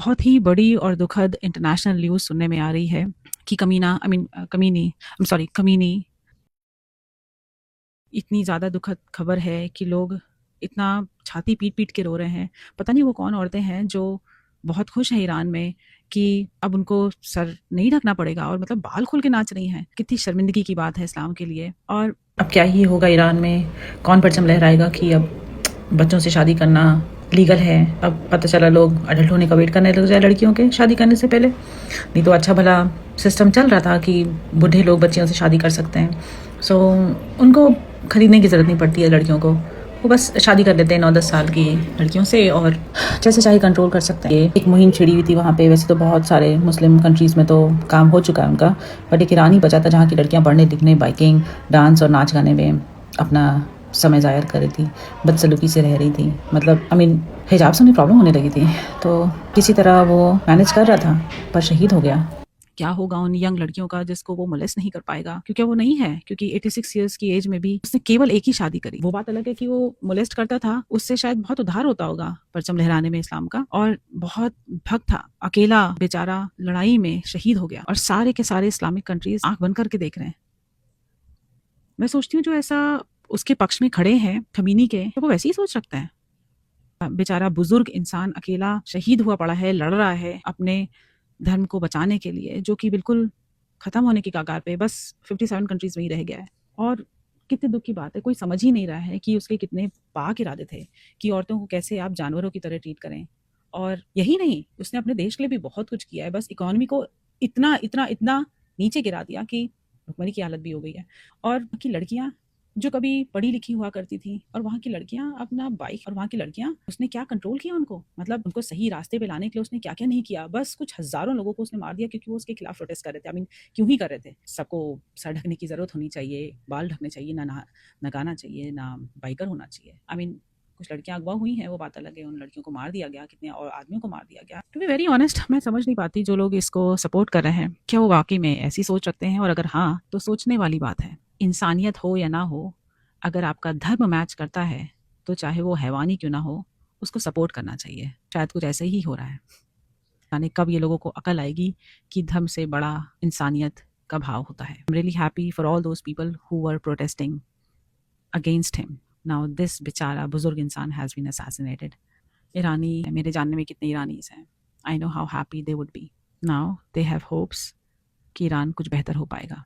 बहुत ही बड़ी और दुखद इंटरनेशनल न्यूज़ सुनने में आ रही है कि कमीनी इतनी ज़्यादा दुखद खबर है कि लोग इतना छाती पीट-पीट के रो रहे हैं। पता नहीं वो कौन औरतें हैं जो बहुत खुश हैं ईरान में कि अब उनको सर नहीं ढकना पड़ेगा और मतलब बाल खोल के नाच रही हैं। कितनी शर्मिंदगी की बात है इस्लाम के लिए। और अब क्या ही होगा ईरान में, कौन परचम लहराएगा कि अब बच्चों से शादी करना लीगल है। अब पता चला लोग अडल्ट होने का वेट करने लग जाए लड़कियों के शादी करने से पहले। नहीं तो अच्छा भला सिस्टम चल रहा था कि बूढ़े लोग बच्चियों से शादी कर सकते हैं। सो उनको खरीदने की ज़रूरत नहीं पड़ती है लड़कियों को, वो बस शादी कर लेते हैं 9-10 साल की लड़कियों से और जैसे चाहे कंट्रोल कर सकते हैं। एक मुहिम छिड़ी हुई थी वहाँ पे। वैसे तो बहुत सारे मुस्लिम कंट्रीज़ में तो काम हो चुका है उनका, बट एक ईरान ही बचा था जहाँ की लड़कियाँ पढ़ने लिखने, बाइकिंग, डांस और नाच गाने में अपना समय ज़ाहिर कर रही थी, बदसलूकी से रह रही थी। मतलब हिजाब से उन्हें प्रॉब्लम होने लगी थी, तो किसी तरह वो मैनेज कर रहा था, पर शहीद हो गया। क्या होगा उन यंग लड़कियों का जिसको वो मोलेस्ट नहीं कर पाएगा, क्योंकि वो नहीं है, क्योंकि 86 ईयर्स की एज में भी उसने केवल एक ही शादी करी। वो बात अलग है कि वो मोलेस्ट करता था, उससे शायद बहुत उधार होता होगा परचम लहराने में इस्लाम का, और बहुत भक्त था, अकेला बेचारा लड़ाई में शहीद हो गया और सारे के सारे इस्लामिक कंट्रीज आंख बंद करके देख रहे हैं। मैं सोचती हूँ जो ऐसा उसके पक्ष में खड़े हैं खमीनी के, तो वो वैसे ही सोच रखते हैं। बेचारा बुजुर्ग इंसान अकेला शहीद हुआ पड़ा है, लड़ रहा है अपने धर्म को बचाने के लिए, जो कि बिल्कुल खत्म होने की कगार पे, बस 57 कंट्रीज में ही रह गया है। और कितने दुख की बात है, कोई समझ ही नहीं रहा है कि उसके कितने पाक इरादे थे कि औरतों को कैसे आप जानवरों की तरह ट्रीट करें। और यही नहीं, उसने अपने देश के लिए भी बहुत कुछ किया है, बस इकोनॉमी को इतना इतना इतना नीचे गिरा दिया कि भुखमरी की हालत भी हो गई है। और की लड़कियां जो कभी पढ़ी लिखी हुआ करती थी, और वहाँ की लड़कियां अपना बाइक, और वहाँ की लड़कियां उसने क्या कंट्रोल किया उनको, मतलब उनको सही रास्ते पे लाने के लिए उसने क्या क्या नहीं किया। बस कुछ हजारों लोगों को उसने मार दिया क्योंकि वो उसके खिलाफ प्रोटेस्ट कर रहे थे। क्यों ही कर रहे थे? सबको सर ढकने की जरूरत होनी चाहिए, बाल ढकने चाहिए, ना नगाना चाहिए, ना बाइकर होना चाहिए। कुछ लड़कियां अगवा हुई हैं, वो बात अलग है, उन लड़कियों को मार दिया गया, कितने और आदमियों को मार दिया गया। टू बी वेरी ऑनेस्ट, मैं समझ नहीं पाती जो लोग इसको सपोर्ट कर रहे हैं, क्या वो वाकई में ऐसी सोच रखते हैं, और अगर हाँ तो सोचने वाली बात है। इंसानियत हो या ना हो, अगर आपका धर्म मैच करता है तो चाहे वो हैवानी क्यों ना हो, उसको सपोर्ट करना चाहिए। शायद कुछ ऐसे ही हो रहा है। जाने कब ये लोगों को अकल आएगी कि धर्म से बड़ा इंसानियत का भाव होता है। I am really happy for all those people who were protesting against him. Now this बेचारा बुजुर्ग इंसान हैज बीन असैसिनेटेड। ईरानी, मेरे जानने में कितने ईरानीज हैं, I know how happy they would be. Now they have hopes कि ईरान कुछ बेहतर हो पाएगा।